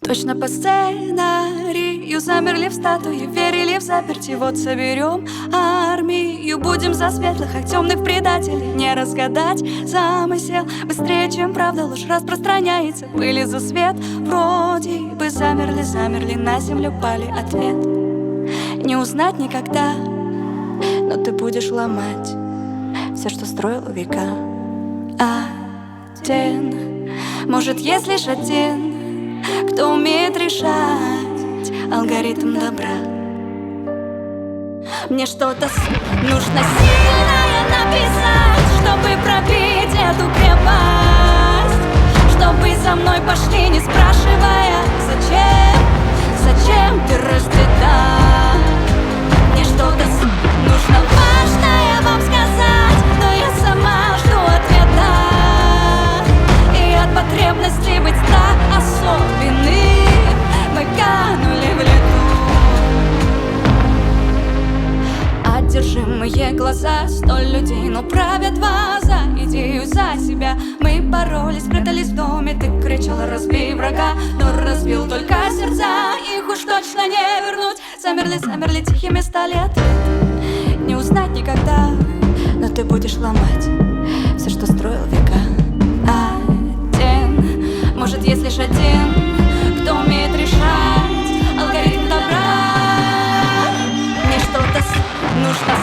Точно по сценарию замерли в статуе, верили в заперти. Вот соберем армию, будем за светлых, а темных предателей не разгадать замысел. Быстрее, чем правда, ложь распространяется. Были за свет, вроде бы замерли, на землю пали ответ. Не узнать никогда, но ты будешь ломать все, что строил века. Один, может, есть лишь один, кто умеет решать алгоритм добра. Мне что-то нужно сильное написать, чтобы пробить эту крепость, чтобы за мной пошли, не спрашивая, зачем ты расцветаешь. Мне что-то нужно важное вам сказать, но я сама жду ответа. И от потребности быть особенным мы канули в лету. Одержимые глаза, 100 людей, но правят вас за идею, за себя. Мы боролись, прятались в доме, ты кричала: разбей врага, но разбил только сердца, их уж точно не вернуть. Замерли, тихими стали ответ. Не узнать никогда, но ты будешь ломать все, что строил века. Один, может, есть лишь один, кто умеет решать алгоритм добра. Мне что-то нужно